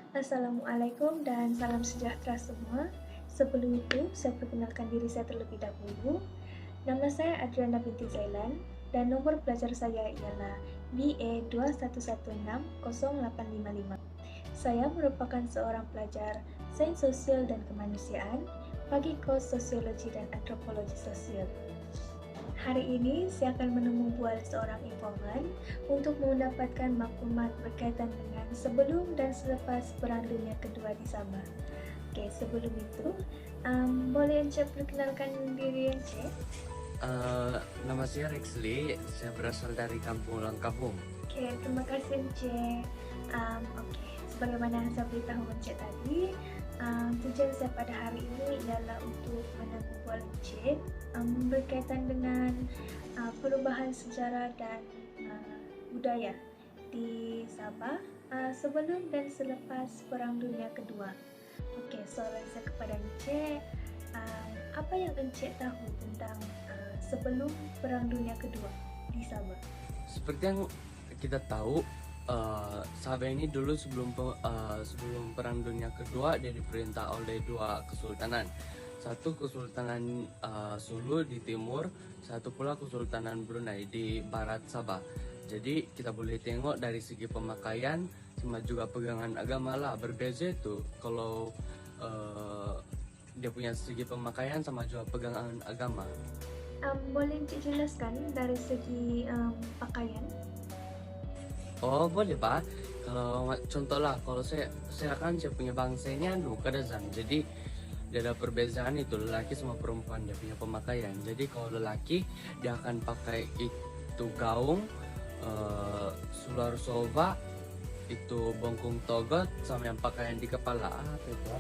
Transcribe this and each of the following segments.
Assalamualaikum dan salam sejahtera semua. Sebelum itu, saya perkenalkan diri saya terlebih dahulu. Nama saya Adriana binti Zailan dan nomor pelajar saya ialah BA2116085. Saya merupakan seorang pelajar Sains Sosial dan Kemanusiaan bagi kos Sosiologi dan Antropologi Sosial. Hari ini saya akan menemui bual seorang informan untuk mendapatkan maklumat berkaitan dengan sebelum dan selepas Perang Dunia Kedua di Sabah. Oke, sebelum itu, boleh Encik perkenalkan diri Encik? Nama saya Rexley, saya berasal dari Kampung Langkabung. Oke, terima kasih Encik. Oke, sebagaimana saya beritahu Encik tadi, tujuan saya pada hari ini ialah untuk menemui bual Encik berkaitan dengan perubahan sejarah dan budaya di Sabah sebelum dan selepas Perang Dunia Kedua. Oke, soalan saya kepada Encik, apa yang Encik tahu tentang sebelum Perang Dunia Kedua di Sabah? Seperti yang kita tahu, Sabah ini dulu sebelum Perang Dunia Kedua dia diperintah oleh dua kesultanan. Satu Kesultanan Sulu di timur, satu pula Kesultanan Brunei di barat Sabah. Jadi kita boleh tengok dari segi pemakaian sama juga pegangan agama lah berbeza itu. Kalau dia punya segi pemakaian sama juga pegangan agama. Boleh Encik jelaskan dari segi pakaian? Oh boleh Pak. Kalau contoh lah, kalau saya kan saya punya bangsanya Kadazan. Jadi dia ada perbezaan itu lelaki sama perempuan dia punya pemakaian. Jadi kalau lelaki dia akan pakai itu gaung, sular soba, itu bongkung togot, sama yang pakaian di kepala apa itu?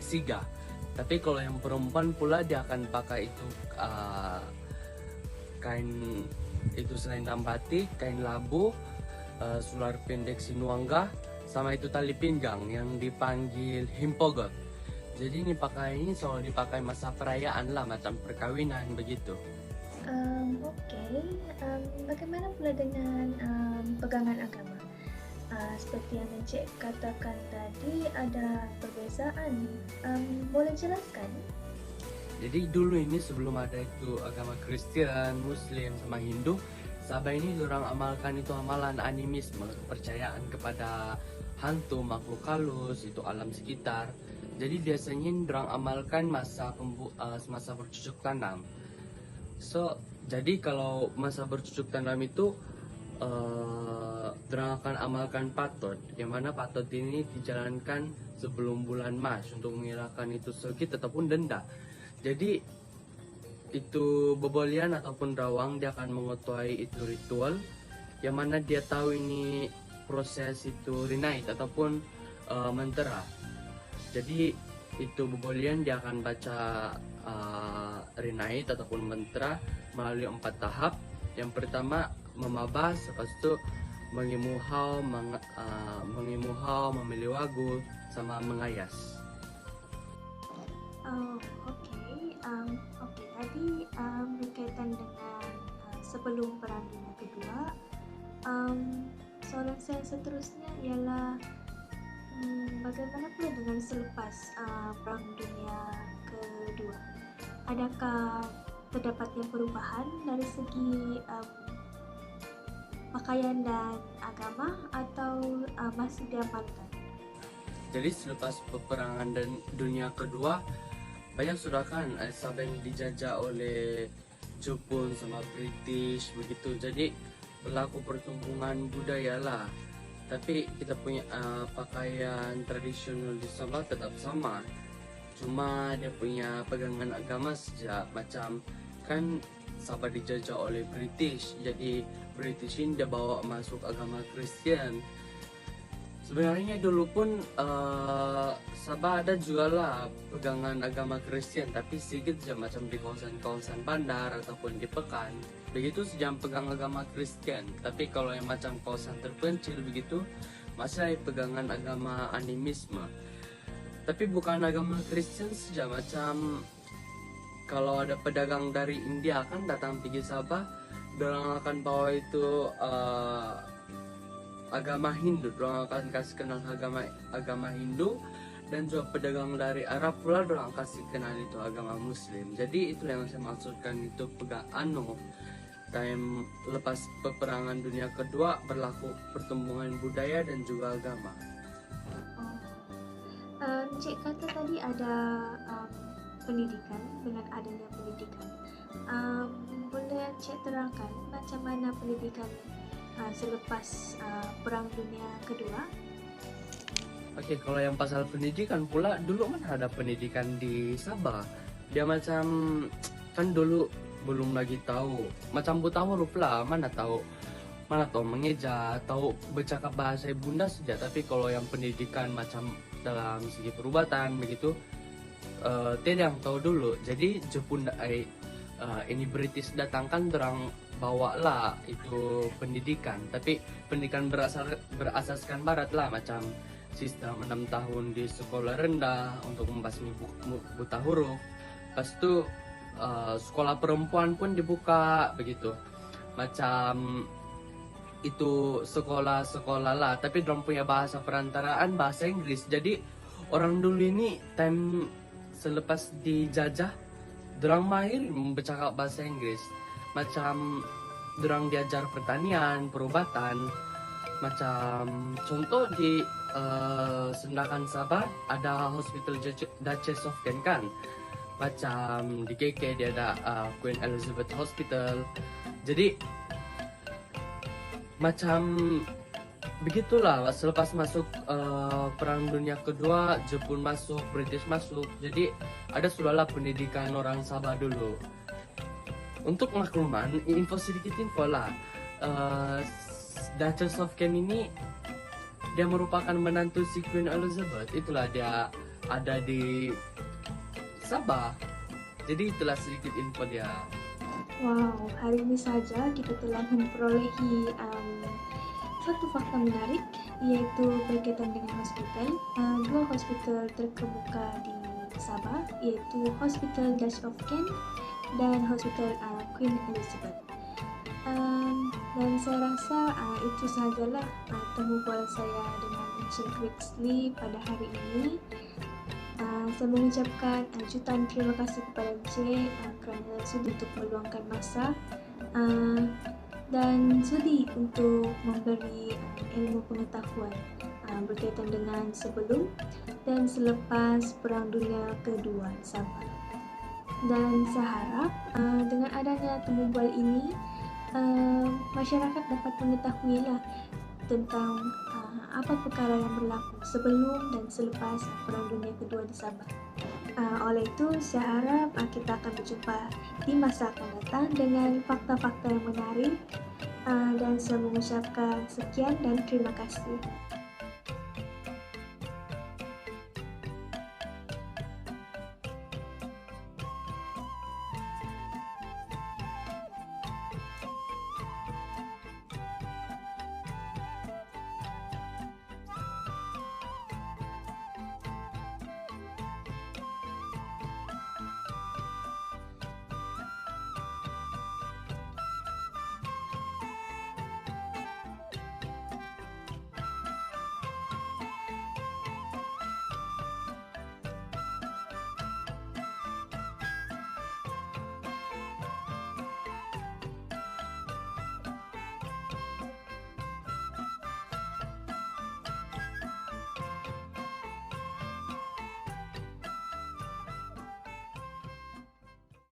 Siga. Tapi kalau yang perempuan pula dia akan pakai itu kain itu selendang batik, kain labu, sular pendek sinuangga, sama itu tali pinggang yang dipanggil himpogot. Jadi ini pakaian ini selalu dipakai masa perayaan lah, macam perkawinan begitu. Oke, bagaimana pula dengan pegangan agama? Seperti yang Encik katakan tadi ada perbezaan. Boleh jelaskan? Jadi dulu ini sebelum ada itu agama Kristen, Muslim sama Hindu, Sabah ini orang amalkan itu amalan animisme, kepercayaan kepada hantu, makhluk halus, itu alam sekitar. Jadi biasanya orang amalkan masa bercocok tanam. Jadi kalau masa bercocok tanam itu orang akan amalkan patot, yang mana patot ini dijalankan sebelum bulan Mac untuk menghilangkan itu sakit ataupun denda. Jadi itu bebolian ataupun rawang dia akan mengetuai itu ritual, yang mana dia tahu ini proses itu rinait ataupun mentera. Jadi itu bebolian dia akan baca rinait ataupun mentera melalui 4 tahap. Yang pertama memabas, lepas itu mengimuhau, memiliwagu, sama mengayas. Oke. Tadi berkaitan dengan sebelum Perang Dunia Kedua. Soalan saya seterusnya ialah bagaimana pula dengan selepas Perang Dunia Kedua? Adakah terdapatnya perubahan dari segi pakaian dan agama atau masih diamalkan? Jadi selepas peperangan dan dunia kedua, banyak sudah kan Sabah yang dijajah oleh Jepun sama British begitu. Jadi berlaku pertumbuhan budaya lah. Tapi kita punya pakaian tradisional di Sabah tetap sama. Cuma dia punya pegangan agama sejak macam kan Sabah dijajah oleh British. Jadi British ini dia bawa masuk agama Kristen. Sebenarnya dulu pun Sabah ada juga lah pegangan agama Kristen, tapi sedikit saja macam di kawasan-kawasan bandar ataupun di pekan. Begitu saja pegang agama Kristen. Tapi kalau yang macam kawasan terpencil begitu masih ada pegangan agama animisme. Tapi bukan agama Kristen saja, macam kalau ada pedagang dari India kan datang pergi Sabah, orang akan bawa itu agama Hindu, dorang akan kasih kenal agama Hindu, dan juga pedagang dari Arab pula dorang kasih kenal itu agama Muslim. Jadi itu yang saya maksudkan, itu time lepas peperangan dunia kedua berlaku pertumbuhan budaya dan juga agama. Cik kata tadi ada pendidikan, dengan adanya pendidikan. Boleh Cik terangkan macam mana pendidikan selepas Perang Dunia Kedua? Oke, kalau yang pasal pendidikan pula, dulu mana ada pendidikan di Sabah. Dia macam, kan dulu belum lagi tahu, macam buta huruf lah, mana tahu mengeja, tahu bercakap bahasa ibunda saja. Tapi kalau yang pendidikan macam dalam segi perubatan begitu, tidak yang tahu dulu. Jadi Jepun ini British datangkan, terang bawa lah itu pendidikan, tapi pendidikan berasaskan barat lah, macam sistem 6 tahun di sekolah rendah untuk membasmi buta huruf. Lepas itu sekolah perempuan pun dibuka begitu, macam itu sekolah-sekolah lah, tapi dorang punya bahasa perantaraan bahasa Inggris. Jadi orang dulu ini time selepas dijajah, dorang mahir bercakap bahasa Inggris. Macam dorang diajar pertanian, perubatan. Macam contoh di Sendakan Sabah ada Hospital Duchess of Kent kan. Macam di KK dia ada Queen Elizabeth Hospital. Jadi macam begitulah, selepas masuk Perang Dunia Kedua, Jepun masuk, British masuk. Jadi ada sudahlah pendidikan orang Sabah dulu. Untuk makluman, sedikit info lah. Duchess of Kent ini dia merupakan menantu si Queen Elizabeth. Itulah dia ada di Sabah. Jadi itulah sedikit info dia. Wow, hari ini saja kita telah memperolehi satu fakta menarik, yaitu berkaitan dengan hospital. Dua hospital terkemuka di Sabah, yaitu Hospital Duchess of Kent dan Hospital Queen Elizabeth. Dan saya rasa itu sahajalah temu bual saya dengan Encik Grigsley pada hari ini. Saya mengucapkan jutaan terima kasih kepada Encik kerana sudi untuk meluangkan masa dan sudi untuk memberi ilmu pengetahuan berkaitan dengan sebelum dan selepas Perang Dunia Kedua di Sabah. Dan saya harap dengan adanya temu bual ini, masyarakat dapat mengetahuilah tentang apa perkara yang berlaku sebelum dan selepas Perang Dunia Kedua di Sabah. Oleh itu, saya harap kita akan berjumpa di masa akan datang dengan fakta-fakta yang menarik, dan saya mengucapkan sekian dan terima kasih.